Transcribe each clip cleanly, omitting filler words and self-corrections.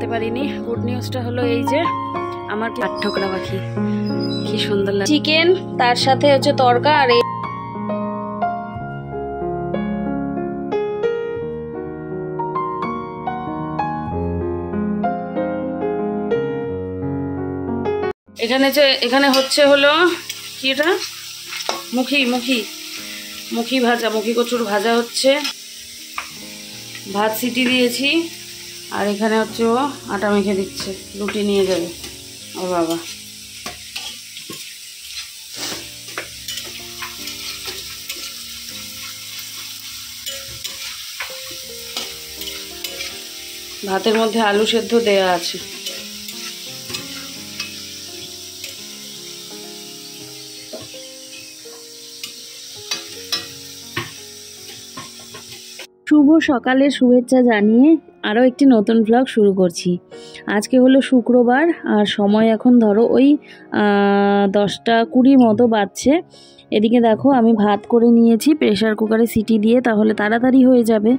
আনতে পারিনি। গুড নিউজটা হলো এই যে আমার ঠোকরা পাখি কি সুন্দর লাগে, চিকেন তার সাথে হচ্ছে তরকা। আর এখানে হচ্ছে হলো কি, এটা মুখি ভাজা, মুখি কচুর ভাজা হচ্ছে। ভাত সিটি দিয়েছি, আর এখানে হচ্ছে ও আটা মেখে দিচ্ছে, রুটি নিয়ে যাবে ওর বাবা। ভাতের মধ্যে আলু সেদ্ধ দেয়া আছে। শুভ সকালের শুভেচ্ছা জানিয়ে আরও একটি নতুন ব্লগ শুরু করছি। আজকে হলো শুক্রবার, আর সময় এখন ধরো ওই 10টা 20 মতো বাজছে। এদিকে দেখো আমি ভাত করে নিয়েছি প্রেসার কুকারে সিটি দিয়ে, তাহলে তাড়াতাড়ি হয়ে যাবে।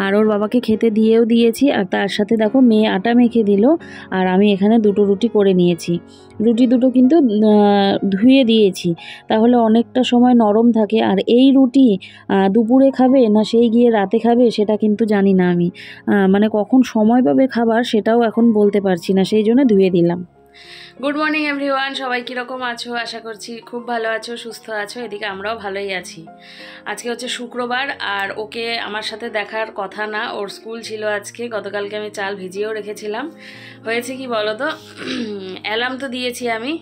আর ওর বাবাকে খেতে দিয়েও দিয়েছি, আর তার সাথে দেখো মেয়ে আটা মেখে দিল, আর আমি এখানে 2টো রুটি করে নিয়েছি। রুটি দুটো কিন্তু ধুয়ে দিয়েছি, তাহলে অনেকটা সময় নরম থাকে। আর এই রুটি দুপুরে খাবে না সেই গিয়ে রাতে খাবে সেটা কিন্তু জানি না আমি, মানে কখন সময় পাবে খাবার সেটাও এখন বলতে পারছি না, সেই জন্য ধুয়ে দিলাম। গুড মর্নিং এভরিওয়ান, সবাই কীরকম আছো? আশা করছি খুব ভালো আছো, সুস্থ আছো। এদিকে আমরাও ভালোই আছি। আজকে হচ্ছে শুক্রবার, আর ওকে আমার সাথে দেখার কথা না, ওর স্কুল ছিল আজকে। গতকালকে আমি চাল ভিজিয়েও রেখেছিলাম। হয়েছে কি বলো তো, অ্যালার্ম তো দিয়েছি আমি,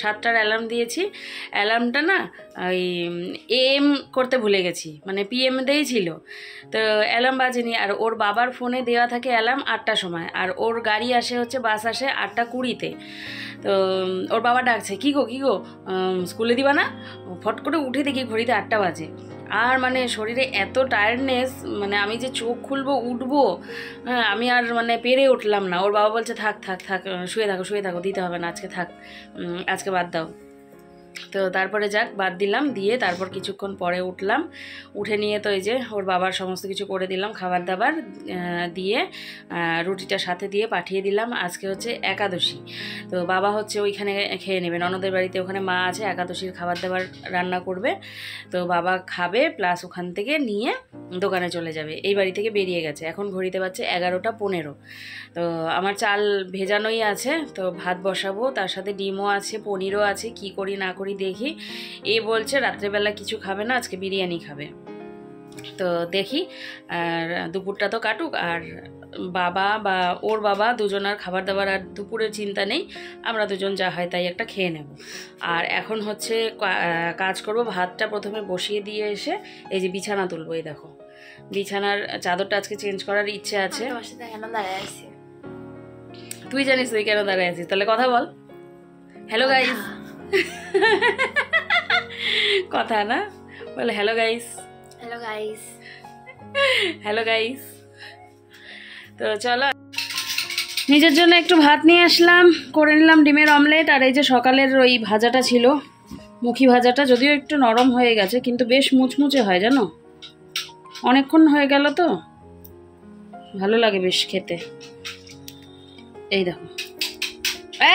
7টার অ্যালার্ম দিয়েছি। অ্যালার্মটা না ওই এম করতে ভুলে গেছি, মানে পিএম দেই ছিল, তো অ্যালার্ম বাজেনি। আর ওর বাবার ফোনে দেওয়া থাকে অ্যালার্ম 8টার সময়, আর ওর গাড়ি আসে হচ্ছে বাস আসে 8টা 20-তে। তো ওর বাবা ডাকছে, কী গো স্কুলে দিবা না? ফট করে উঠে দেখি ঘড়িতে 8টা বাজে। আর মানে শরীরে এত টায়ার্ডনেস, মানে আমি যে চোখ খুলবো উঠবো, হ্যাঁ আমি আর মানে পেরে উঠলাম না। ওর বাবা বলছে থাক শুয়ে থাকো দিতে হবে না আজকে, থাক আজকে বাদ দাও। তো তারপরে যাক বাদ দিলাম, দিয়ে তারপর কিছুক্ষণ পরে উঠলাম। উঠে নিয়ে তো এই যে ওর বাবার সমস্ত কিছু করে দিলাম, খাবার দাবার দিয়ে রুটিটা সাথে দিয়ে পাঠিয়ে দিলাম। আজকে হচ্ছে একাদশী, তো বাবা হচ্ছে ওইখানে খেয়ে নেবে, ননদের বাড়িতে, ওখানে মা আছে, একাদশীর খাবার দাবার রান্না করবে। তো বাবা খাবে, প্লাস ওখান থেকে নিয়ে দোকানে চলে যাবে। এই বাড়ি থেকে বেরিয়ে গেছে, এখন ঘড়িতে পাচ্ছে 11টা 15। তো আমার চাল ভেজানোই আছে, তো ভাত বসাবো, তার সাথে ডিমও আছে, পনিরও আছে। কি করি না করি দেখি। এ বলছে রাত্রেবেলা কিছু খাবে না, আজকে বিরিয়ানি খাবে। তো দেখি, আর দুপুরটা তো কাটুক। আর বাবা বা ওর বাবা দুজনার খাবার দাবার আর দুপুরের চিন্তা নেই, আমরা দুজন যা হয় তাই একটা খেয়ে নেব। আর এখন হচ্ছে কাজ করব। ভাতটা প্রথমে বসিয়ে দিয়ে এসে এই যে বিছানা তুলবো। এই দেখো বিছানার চাদরটা আজকে চেঞ্জ করার ইচ্ছে আছে। তুই জানিস তুই কেন দাঁড়ায় আছিস? তাহলে কথা বল। হ্যালো গাইস, কথা না বলে, হ্যালো গাইস। তো চলো, নিজের জন্য একটু ভাত নিয়ে আসলাম, করে নিলাম ডিমের অমলেট। আর এই যে সকালের ওই ভাজাটা ছিল, মুখি ভাজাটা, যদিও একটু নরম হয়ে গেছে কিন্তু বেশ মুচমুচে হয় জানো, অনেকক্ষণ হয়ে গেল তো ভালো লাগে বেশ খেতে। এই দেখো,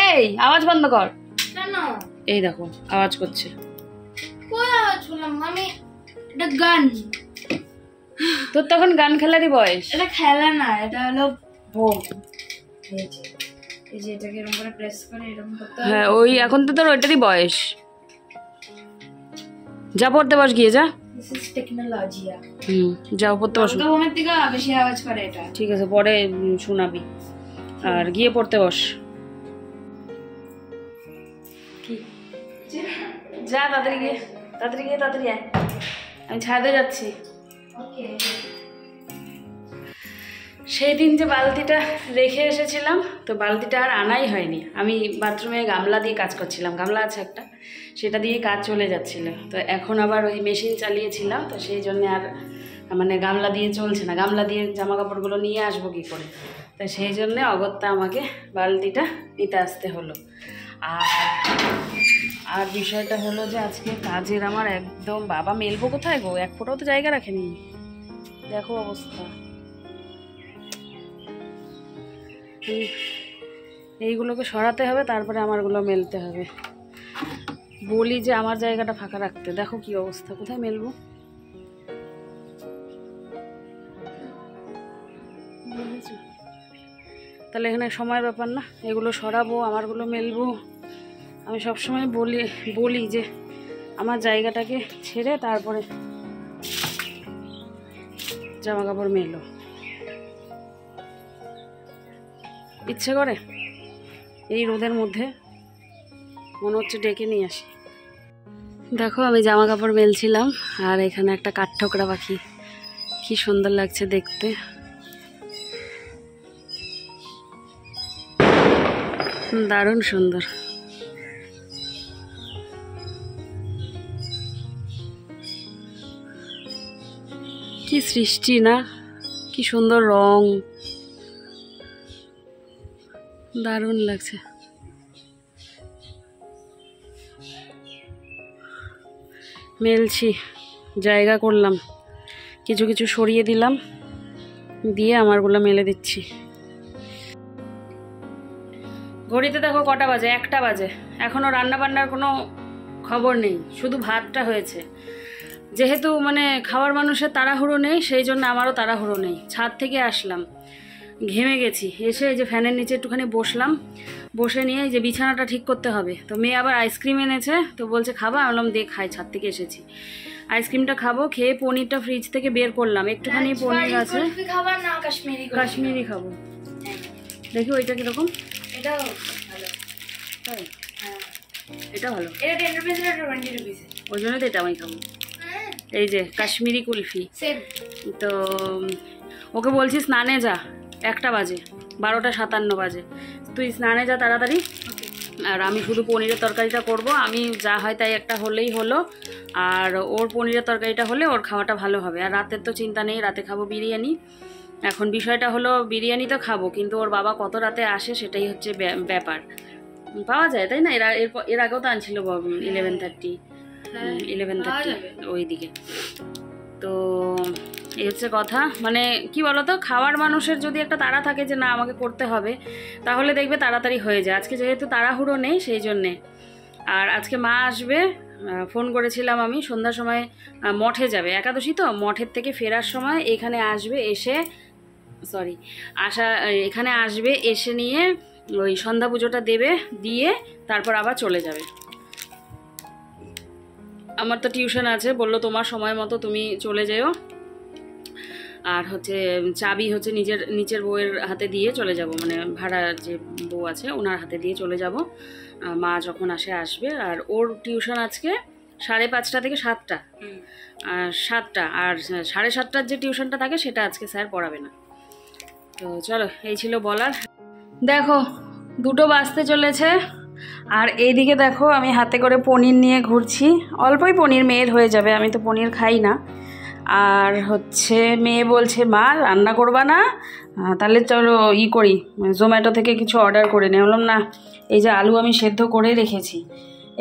এই আওয়াজ বন্ধ কর। কেন? এই দেখো আওয়াজ করছে। গান, তোর তখন গান খেলারই বয়স। এটা খেলা না, এটা হলো ভোগ। এই যে এটাকে এরকম করে প্রেস করে এরকম করতে হয়। হ্যাঁ ওই এখন তো তোর ওইটারই বয়স। যা পড়তে বস গিয়ে, যা। This is technology. যাও পড়তে বস। তো ওমের থেকে বেশি আওয়াজ করে এটা। ঠিক আছে পরে শোনাবি, আর গিয়ে পড়তে বস। কি যা তাড়াতাড়ি গিয়ে আয়, আমি ছাদে যাচ্ছি। সেই দিন যে বালতিটা রেখে এসেছিলাম, তো বালতিটা আর আনাই হয়নি। আমি বাথরুমে গামলা দিয়ে কাজ করছিলাম, গামলা আছে একটা, সেটা দিয়ে কাজ চলে যাচ্ছিল। তো এখন আবার ওই মেশিন চালিয়েছিলাম, তো সেই জন্য আর মানে গামলা দিয়ে চলছে না। গামলা দিয়ে জামা কাপড়গুলো নিয়ে আসবো কী করে, তো সেই জন্যে অগত্যা আমাকে বালতিটা নিতে আসতে হলো। আর বিষয়টা হলো যে আজকে কাজের আমার একদম, বাবা মেলবো কোথায় গো, এক ফোঁটাও তো জায়গা রাখেনি, দেখো অবস্থা। এইগুলোকে সরাতে হবে, তারপরে আমারগুলো মেলতে হবে। বলি যে আমার জায়গাটা ফাঁকা রাখতে, দেখো কি অবস্থা, কোথায় মেলবো? তাহলে এখানে সময়ের ব্যাপার না, এগুলো সরাবো, আমারগুলো মেলবো। আমি সবসময় বলি যে আমার জায়গাটাকে ছেড়ে তারপরে জামা কাপড় মেলো। ইচ্ছে করে এই রোদের মধ্যে মনে হচ্ছে ডেকে নিয়ে আসি। দেখো আমি জামা কাপড় মেলছিলাম, আর এখানে একটা কাঠঠোকরা পাখি, কি সুন্দর লাগছে দেখতে। দারুণ সুন্দর। কি সৃষ্টি না, কি সুন্দর রং, দারুণ লাগছে। মেলছি, জায়গা করলাম, কিছু কিছু সরিয়ে দিলাম, দিয়ে আমারগুলো মেলে দিচ্ছি। ঘড়িতে দেখো কটা বাজে, 1টা বাজে। এখনও রান্না বান্নার কোনো খবর নেই, শুধু ভাতটা হয়েছে। যেহেতু মানে খাওয়ার মানুষের তাড়াহুড়ো নেই, সেই জন্য আমারও তাড়াহুড়ো নেই। ছাদ থেকে আসলাম, ঘেমে গেছি, এসে এই যে ফ্যানের নিচে একটুখানি বসলাম, বসে নিয়ে যে বিছানাটা ঠিক করতে হবে। তো মেয়ে আবার আইসক্রিম এনেছে, তো বলছে খাবা, আমি বললাম দে খাই, ছাদ থেকে এসেছি, আইসক্রিমটা খাবো। খেয়ে পনিরটা ফ্রিজ থেকে বের করলাম, একটুখানি পনির আছে। কাশ্মীরি খাবো, দেখি ওইটা কিরকম। এটাও ভালো, এটা ভালো, এটা 10 রুপিস আর 20 রুপিস, ওই জন্য তো এটা আমি খাবো। এই যে কাশ্মীরি কুলফি। তো ওকে বলছি স্নানে যা, 1টা বাজে, 12:57 বাজে, তুই স্নানে যা তাড়াতাড়ি, আর আমি শুধু পনিরের তরকারিটা করব। আমি যা হয় তাই একটা হলেই হলো, আর ওর পনিরের তরকারিটা হলে ওর খাওয়াটা ভালো হবে। আর রাতের তো চিন্তা নেই, রাতে খাবো বিরিয়ানি। এখন বিষয়টা হলো বিরিয়ানি তো খাবো, কিন্তু ওর বাবা কত রাতে আসে সেটাই হচ্ছে ব্যাপার। পাওয়া যায় তাই না? এর আগেও তো আনছিল 11:30 ওই দিকে। তো এই হচ্ছে কথা, মানে কি বলতো, খাওয়ার মানুষের যদি একটা তাড়া থাকে যে না আমাকে করতে হবে, তাহলে দেখবে তাড়াতাড়ি হয়ে যায়। আজকে যেহেতু তাড়াহুড়ো নেই সেই জন্যে। আর আজকে মা আসবে, ফোন করেছিলাম আমি, সন্ধ্যার সময় মঠে যাবে, একাদশী তো, মঠের থেকে ফেরার সময় এখানে আসবে, এখানে আসবে, এসে নিয়ে ওই সন্ধ্যা পুজোটা দেবে, দিয়ে তারপর আবার চলে যাবে। আমার তো টিউশন আছে, বললো তোমার সময় মতো তুমি চলে যেও, আর হচ্ছে চাবি হচ্ছে নিচের বউয়ের হাতে দিয়ে চলে যাব, মানে ভাড়া যে বউ আছে ওনার হাতে দিয়ে চলে যাব, মা যখন আসবে। আর ওর টিউশন আজকে 5:30 থেকে 7টা, 7টা, আর 7:30টার যে টিউশনটা থাকে সেটা আজকে স্যার পড়াবে না। তো চলো, এই ছিল বলার। দেখো 2টো বাজতে চলেছে, আর এইদিকে দেখো আমি হাতে করে পনির নিয়ে ঘুরছি। অল্পই পনির, মেয়ের হয়ে যাবে, আমি তো পনির খাই না। আর হচ্ছে মেয়ে বলছে মা রান্না করবা না, তাহলে চলো করি, জোম্যাটো থেকে কিছু অর্ডার করে নিয়ে। বললাম না, এই যে আলু আমি সেদ্ধ করে রেখেছি,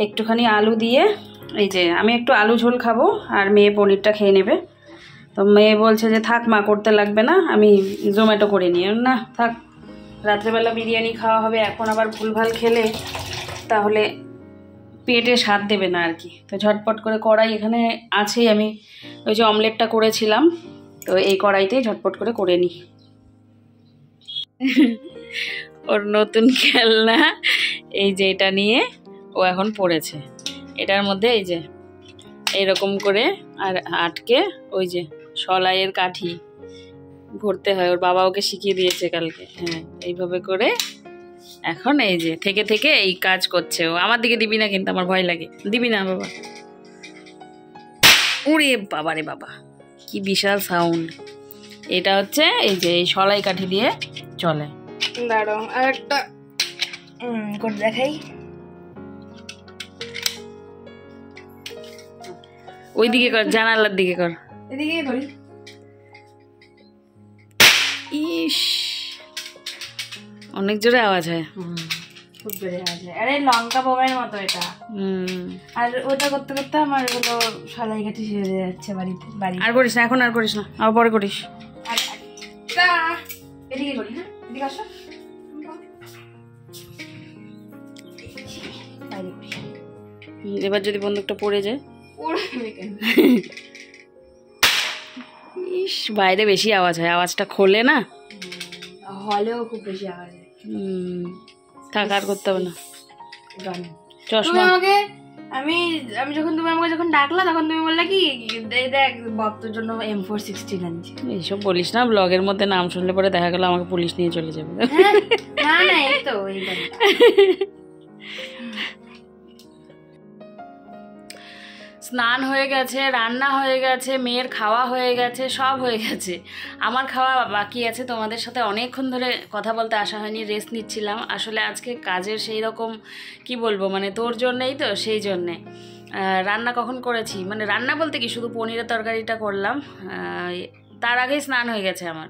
একটুখানি আলু দিয়ে, এই যে আমি একটু আলু ঝোল খাবো আর মেয়ে পনিরটা খেয়ে নেবে। তো মেয়ে বলছে যে থাক মা, করতে লাগবে না, আমি জোম্যাটো করে নিয়ে। না থাক, রাত্রেবেলা বিরিয়ানি খাওয়া হবে, এখন আবার ভুলভাল খেলে তাহলে পেটে স্বাদ দেবে না আর কি। তো ঝটপট করে কড়াই এখানে আছেই, আমি ওই যে অমলেটটা করেছিলাম, তো এই কড়াইতেই ঝটপট করে নিই। ওর নতুন খেলনা এই যে এটা নিয়ে ও এখন পড়েছে, এটার মধ্যে এই যে এইরকম করে আর আটকে ওই যে সলাইয়ের কাঠি ভরতে হয়, ওর বাবা ওকে শিখিয়ে দিয়েছে কালকে। হ্যাঁ, এইভাবে করে এখন এই যে থেকে এই কাজ করছে ও। আমার দিকে দিবি না কিন্তু, আমার ভয় লাগে, দিবি না বাবা। ওরে বাবা রে বাবা, কি বিশাল সাউন্ড। এটা হচ্ছে এই যে এই সলাই কাঠি দিয়ে চলে। দাঁড়াও আর একটা করে দেখাই, ওইদিকে কর, জানালার দিকে কর, এদিকে করি। ইস, অনেক জোরে আওয়াজ হয়, খুব জোরে আওয়াজ হয়। আরে লঙ্কা বোমের মতো এটা। আর ওটা করতে করতে আমার এগুলো সলাই কাঠি শেষ হয়ে যাচ্ছে বাড়িতে। আর করিস না, এখন আর করিস না, আবার পরে করিস। এদিকে করি, হ্যাঁ এদিকে আসো। এবার যদি বন্দুকটা পড়ে যায়। ইস, বাইরে বেশি আওয়াজ হয়, আওয়াজটা খোলে না, হলেও খুব বেশি আওয়াজ হয়। থাক আর করতে হবে না। তুমি চশমা আমাকে আমি আমি যখন তুমি আমাকে যখন ডাকলা তখন তুমি বললে কি দেখ বক্তর জন্য M416 আনছি। এইসব বলিস না, ব্লগের মধ্যে নাম শুনলে পরে দেখা গেল আমাকে পুলিশ নিয়ে চলে যাবে। না না, এই তো এই স্নান হয়ে গেছে, রান্না হয়ে গেছে, মেয়ের খাওয়া হয়ে গেছে, সব হয়ে গেছে। আমার খাওয়া বাকি আছে। তোমাদের সাথে অনেকক্ষণ ধরে কথা বলতে আসা হয়নি, রেস্ট নিচ্ছিলাম। আসলে আজকে কাজের সেই রকম কি বলবো, মানে তোর জন্যেই তো, সেই জন্যে। রান্না কখন করেছি, মানে রান্না বলতে কি শুধু পনিরের তরকারিটা করলাম, তার আগেই স্নান হয়ে গেছে আমার।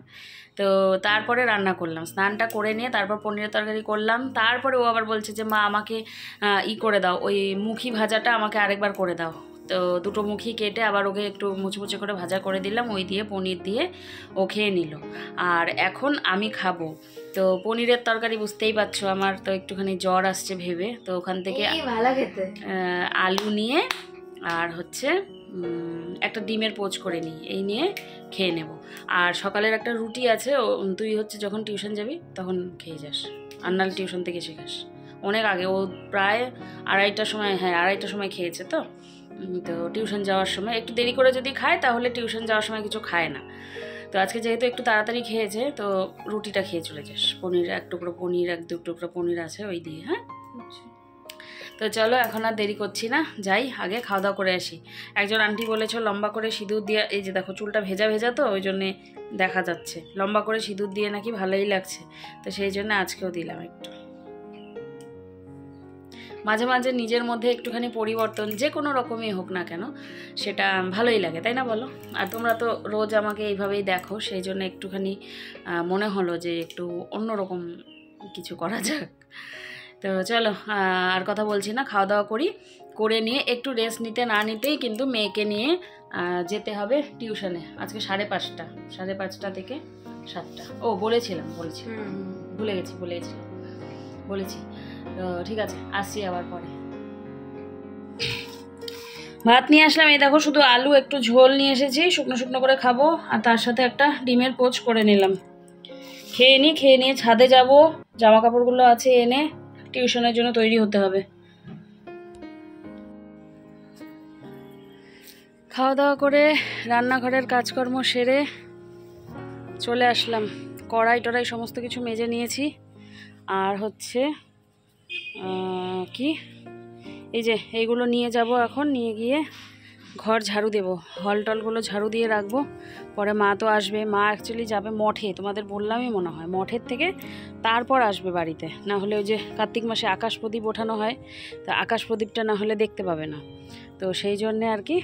তো তারপরে রান্না করলাম, স্নানটা করে নিয়ে তারপর পনিরের তরকারি করলাম। তারপরে ও আবার বলছে যে মা আমাকে করে দাও, ওই মুখি ভাজাটা আমাকে আরেকবার করে দাও। তো দুটো মুখি কেটে আবার ওকে একটু মুচমুচে করে ভাজা করে দিলাম, ওই দিয়ে পনির দিয়ে ও খেয়ে নিল। আর এখন আমি খাবো। তো পনিরের তরকারি বুঝতেই পারছো, আমার তো একটুখানি জ্বর আসছে ভেবে, তো ওখান থেকে ভালো খেতে আলু নিয়ে আর হচ্ছে একটা ডিমের পোচ করে নিই, এই নিয়ে খেয়ে নেব। আর সকালের একটা রুটি আছে, তুই হচ্ছে যখন টিউশন যাবি তখন খেয়ে যাস, আর নাহলে টিউশন থেকে শেখাস। অনেক আগে, ও প্রায় 2:30টার সময়, হ্যাঁ 2:30টার সময় খেয়েছে। তো টিউশন যাওয়ার সময় একটু দেরি করে যদি খায় তাহলে টিউশন যাওয়ার সময় কিছু খায় না। তো আজকে যেহেতু একটু তাড়াতাড়ি খেয়েছে, তো রুটিটা খেয়ে চলে যাস। পনির এক টুকরো পনির, 1-2 টুকরো পনির আছে, ওই দিয়ে। হ্যাঁ, তো চলো এখন আর দেরি করছি না, যাই আগে খাওয়া দাওয়া করে আসি। একজন আন্টি বলেছো লম্বা করে সিঁদুর দিয়ে, এই যে দেখো চুলটা ভেজা ভেজা তো ওই জন্যে দেখা যাচ্ছে, লম্বা করে সিঁদুর দিয়ে নাকি ভালোই লাগছে। তো সেই জন্য আজকেও দিলাম একটু। মাঝে মাঝে নিজের মধ্যে একটুখানি পরিবর্তন যে কোনো রকমই হোক না কেন, সেটা ভালোই লাগে, তাই না বলো? আর তোমরা তো রোজ আমাকে এইভাবেই দেখো, সেই জন্য একটুখানি মনে হলো যে একটু অন্যরকম কিছু করা যাক। তো চলো আর কথা বলছি না, খাওয়া দাওয়া করি, করে নিয়ে একটু রেস্ট নিতে না নিতেই কিন্তু মেয়েকে নিয়ে যেতে হবে টিউশনে। আজকে 5:30, 5:30 থেকে 7টা। ও বলেছিলাম ভুলে গেছিলাম, বলেছি। তো ঠিক আছে, আসছি আবার পরে। ভাত নিয়ে আসলাম, এই দেখো শুধু আলু একটু ঝোল নিয়ে এসেছি, শুকনো শুকনো করে খাবো। আর তার সাথে একটা ডিমের পোচ করে নিলাম। খেয়ে নিয়ে ছাদে যাব, জামা কাপড়গুলো আছে এনে টিউশনের জন্য তৈরি হতে হবে। খাওয়া দাওয়া করে রান্নাঘরের কাজকর্ম সেরে চলে আসলাম। কড়াই টড়াই সমস্ত কিছু মেজে নিয়েছি। আর হচ্ছে কি এই যে এইগুলো নিয়ে যাব, এখন নিয়ে গিয়ে ঘর ঝাড়ু দেবো, হল টলগুলো ঝাড়ু দিয়ে রাখবো। পরে মা তো আসবে, মা অ্যাকচুয়ালি যাবে মঠে, তোমাদের বললামই মনে হয়, মঠের থেকে তারপর আসবে বাড়িতে। না হলে ওই যে কার্তিক মাসে আকাশ প্রদীপ ওঠানো হয়, তো আকাশ প্রদীপটা না হলে দেখতে পাবে না। তো সেই জন্যে আর কি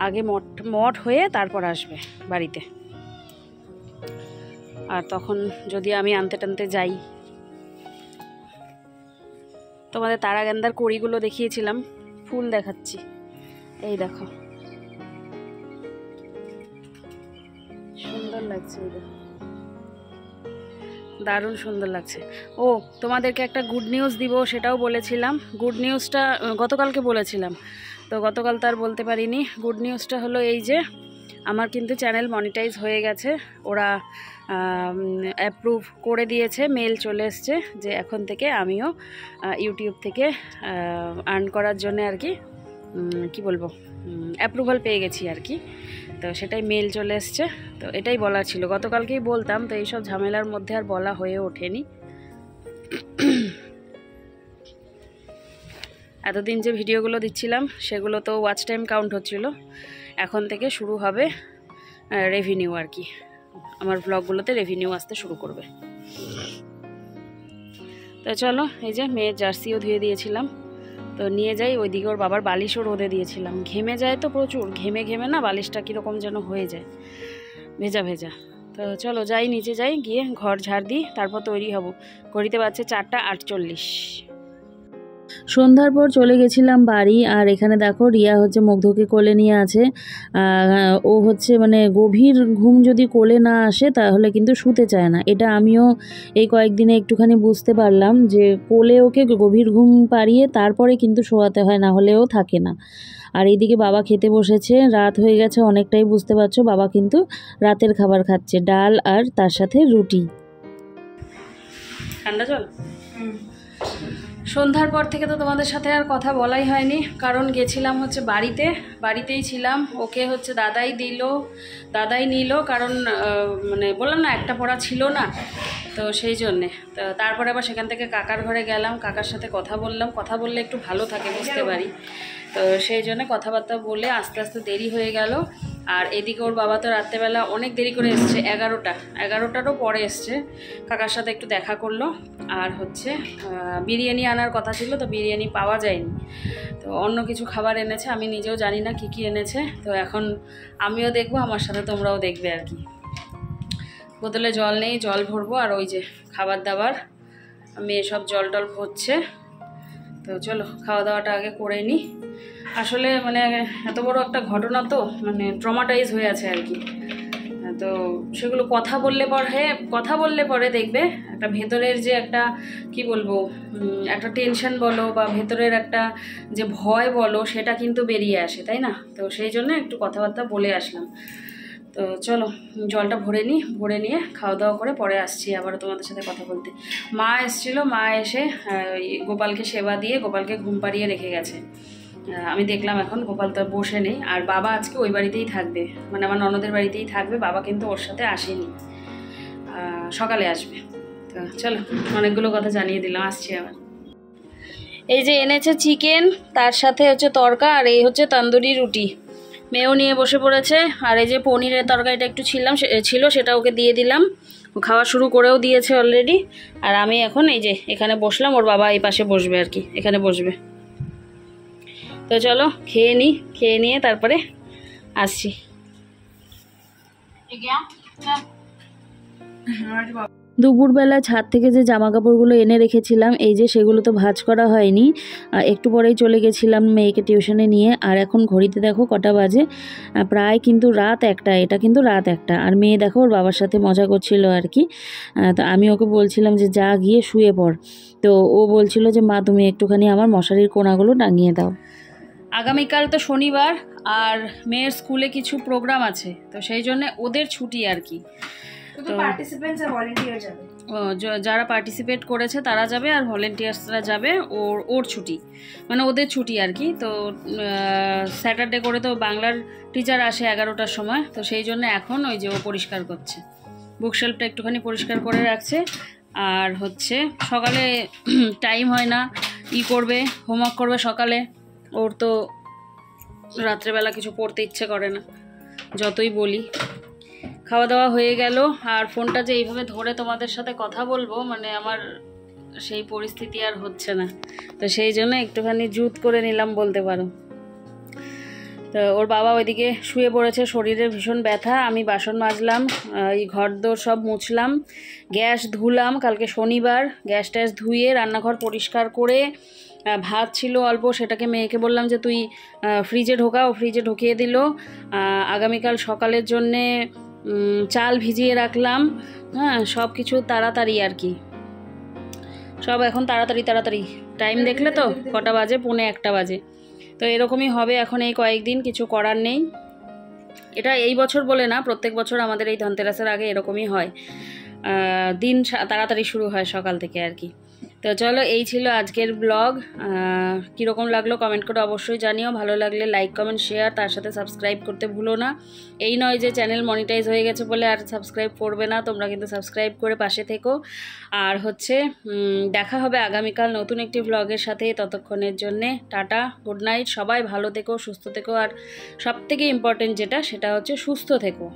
আগে মঠ হয়ে তারপর আসবে বাড়িতে। আর তখন যদি আমি আনতে টানতে যাই। তোমাদের তারাগেন্দার কড়িগুলো দেখিয়েছিলাম, ফুল দেখাচ্ছি, এই দেখো সুন্দর লাগছে, এই দেখো দারুণ সুন্দর লাগছে। ও তোমাদেরকে একটা গুড নিউজ দিব, সেটাও বলেছিলাম। গুড নিউজটা গতকালকে বলেছিলাম, তো গতকাল তো আর বলতে পারিনি। গুড নিউজটা হলো এই যে আমার কিন্তু চ্যানেল মনিটাইজ হয়ে গেছে, ওরা অ্যাপ্রুভ করে দিয়েছে, মেল চলে এসছে যে এখন থেকে আমিও ইউটিউব থেকে আর্ন করার জন্য আর কি বলবো, অ্যাপ্রুভাল পেয়ে গেছি আর কি। তো সেটাই মেল চলে এসছে। তো এটাই বলার ছিল, গতকালকেই বলতাম, তো এইসব ঝামেলার মধ্যে আর বলা হয়ে ওঠেনি। এতদিন যে ভিডিওগুলো দিচ্ছিলাম সেগুলো তো ওয়াচ টাইম কাউন্ট হচ্ছিল, এখন থেকে শুরু হবে রেভিনিউ আর কি, আমার ব্লগগুলোতে রেভিনিউ আসতে শুরু করবে। তো চলো, এই যে মেয়ের জার্সিও ধুয়ে দিয়েছিলাম, তো নিয়ে যাই ওইদিকে। ওর বাবার বালিশও রোদে দিয়েছিলাম, ঘেমে যায় তো প্রচুর, ঘেমে না বালিশটা কীরকম যেন হয়ে যায়, ভেজা ভেজা। তো চলো যাই, নিচে যাই, গিয়ে ঘর ঝাড় দিই, তারপর তৈরি হব। ঘড়িতে বাজছে 4:48। সন্ধ্যার পর চলে গেছিলাম বাড়ি। আর এখানে দেখো রিয়া হচ্ছে মুগ্ধকে কোলে নিয়ে আছে। ও হচ্ছে মানে গভীর ঘুম যদি কোলে না আসে তাহলে কিন্তু শুতে চায় না। এটা আমিও এই কয়েকদিনে একটুখানি বুঝতে পারলাম যে কোলে ওকে গভীর ঘুম পাড়িয়ে তারপরে কিন্তু শোয়াতে হয়, না হলেও থাকে না। আর এইদিকে বাবা খেতে বসেছে, রাত হয়ে গেছে অনেকটাই, বুঝতে পারছো। বাবা কিন্তু রাতের খাবার খাচ্ছে, ডাল আর তার সাথে রুটি। ঠান্ডা জল। সন্ধ্যার পর থেকে তো তোমাদের সাথে আর কথা বলাই হয়নি, কারণ গেছিলাম হচ্ছে বাড়িতেই ছিলাম। ওকে হচ্ছে দাদাই নিল, কারণ মানে বললাম না একটা পড়া ছিল না, তো সেই জন্যে। তো তারপরে আবার সেখান থেকে কাকার ঘরে গেলাম, কাকার সাথে কথা বললাম। কথা বললে একটু ভালো থাকে, বুঝতে পারি। তো সেই জন্য কথাবার্তা বলে আস্তে আস্তে দেরি হয়ে গেল। আর এদিকে ওর বাবা তো রাত্রেবেলা অনেক দেরি করে এসছে, 11টারও পরে এসছে। কাকার সাথে একটু দেখা করলো। আর হচ্ছে বিরিয়ানি আনার কথা ছিল, তো বিরিয়ানি পাওয়া যায়নি, তো অন্য কিছু খাবার এনেছে। আমি নিজেও জানি না কি এনেছে। তো এখন আমিও দেখবো, আমার সাথে তোমরাও দেখবে আর কি। বোতলে জল নেই, জল ভরবো। আর ওই যে খাবার দাবার মেয়ে সব জল টল ভরছে। তো চলো খাওয়া দাওয়াটা আগে করে নিই। আসলে মানে এত বড় একটা ঘটনা, তো মানে ট্রমাটাইজ হয়ে আছে আর কি। তো সেগুলো কথা বললে পরে দেখবে একটা ভেতরের যে একটা কি বলবো একটা টেনশন বলো বা ভেতরের একটা যে ভয় বলো, সেটা কিন্তু বেরিয়ে আসে, তাই না? তো সেই জন্য একটু কথাবার্তা বলে আসলাম। তো চলো জলটা ভরে নিয়ে খাওয়া দাওয়া করে পরে আসছি আবার তোমাদের সাথে কথা বলতে। মা এসেছিলো, মা এসে গোপালকে সেবা দিয়ে গোপালকে ঘুম পাড়িয়ে রেখে গেছে। আমি দেখলাম এখন গোপাল তো বসে নেই। আর বাবা আজকে ওই বাড়িতেই থাকবে, মানে আমার ননদের বাড়িতেই থাকবে। বাবা কিন্তু ওর সাথে আসেনি, সকালে আসবে। তো চলো অনেকগুলো কথা জানিয়ে দিলাম, আসছি আবার। এই যে এনেছে চিকেন, তার সাথে হচ্ছে তরকা, আর এই হচ্ছে তন্দুরি রুটি। মেয়েও নিয়ে বসে পড়েছে। আর এই যে পনিরের তরকারিটা একটু ছিল, সেটা ওকে দিয়ে দিলাম। খাওয়া শুরু করেও দিয়েছে অলরেডি। আর আমি এখন এই যে এখানে বসলাম, ওর বাবা এই পাশে বসবে আর কি, এখানে বসবে। তো চলো খেয়ে নিয়ে তারপরে আসছি। দুপুরবেলা ছাদ থেকে যে জামা কাপড়গুলো এনে রেখেছিলাম, এই যে সেগুলো তো ভাঁজ করা হয়নি। একটু পরেই চলে গেছিলাম মেয়েকে টিউশনে নিয়ে। আর এখন ঘড়িতে দেখো কটা বাজে, প্রায় কিন্তু রাত 1টা। এটা কিন্তু রাত 1টা। আর মেয়ে দেখো ওর বাবার সাথে মজা করছিল আর কি। তো আমি ওকে বলছিলাম যে যা গিয়ে শুয়ে পড়। তো ও বলছিল যে মা তুমি একটুখানি আমার মশারির কোণাগুলো টাঙিয়ে দাও। আগামীকাল তো শনিবার, আর মেয়ের স্কুলে কিছু প্রোগ্রাম আছে, তো সেই জন্য ওদের ছুটি আর কি। তো পার্টিসিপেন্টস আর ভলান্টিয়ার যাবে। যারা পার্টিসিপেট করেছে তারা যাবে, আর ভলান্টিয়ার্সরা যাবে। ওর ছুটি, মানে ওদের ছুটি আর কি। তো স্যাটারডে করে তো বাংলার টিচার আসে 11টার সময়, তো সেই জন্য এখন ওই যে ও পরিষ্কার করছে, বুকশেলফটা একটুখানি পরিষ্কার করে রাখছে। আর হচ্ছে সকালে টাইম হয় না, করবে হোমওয়ার্ক করবে সকালে। ওর তো রাত্রেবেলা কিছু পড়তে ইচ্ছে করে না, যতই বলি। খাওয়া দাওয়া হয়ে গেল। আর ফোনটা যে এইভাবে ধরে তোমাদের সাথে কথা বলবো, মানে আমার সেই পরিস্থিতি আর হচ্ছে না, তো সেই জন্য একটুখানি জুত করে নিলাম বলতে পারো। তো ওর বাবা ওইদিকে শুয়ে পড়েছে, শরীরে ভীষণ ব্যথা। আমি বাসন মাজলাম, এই ঘরদোর সব মুছলাম, গ্যাস ধুলাম। কালকে শনিবার, গ্যাস ট্যাস ধুয়ে রান্নাঘর পরিষ্কার করে, ভাত ছিল অল্প, সেটাকে মেয়েকে বললাম যে তুই ফ্রিজে ঢোকাও, ফ্রিজে ঢুকিয়ে দিল। আগামীকাল সকালের জন্যে চাল ভিজিয়ে রাখলাম। হ্যাঁ, সব কিছু তাড়াতাড়ি আর কি, সব এখন তাড়াতাড়ি। টাইম দেখলে তো কটা বাজে, 1:45 বাজে। তো এরকমই হবে এখন এই কয়েকদিন, কিছু করার নেই। এটা এই বছর বলে না, প্রত্যেক বছর আমাদের এই ধনতেরাসের আগে এরকমই হয়, দিন তাড়াতাড়ি শুরু হয় সকাল থেকে আর কি। তো চলো এই ছিল আজকের ব্লগ। কীরকম লাগলো কমেন্ট করে অবশ্যই জানিও। ভালো লাগলে লাইক কমেন্ট শেয়ার, তার সাথে সাবস্ক্রাইব করতে ভুলো না। এই নয় যে চ্যানেল মনিটাইজ হয়ে গেছে বলে আর সাবস্ক্রাইব করবে না, তোমরা কিন্তু সাবস্ক্রাইব করে পাশে থেকো। আর হচ্ছে দেখা হবে আগামীকাল নতুন একটি ব্লগের সাথে। ততক্ষণের জন্যে টাটা, গুড নাইট। সবাই ভালো থেকো, সুস্থ থেকো। আর সবথেকে ইম্পর্টেন্ট যেটা, সেটা হচ্ছে সুস্থ থেকো,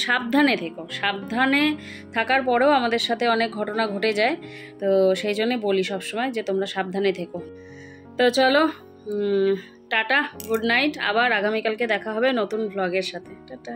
সাবধানে থেকো। সাবধানে থাকার পরেও আমাদের সাথে অনেক ঘটনা ঘটে যায়, তো সেই জন্যে বলি সবসময় যে তোমরা সাবধানে থেকো। তো চলো টাটা, গুড নাইট। আবার আগামীকালকে দেখা হবে নতুন ব্লগের সাথে। টাটা।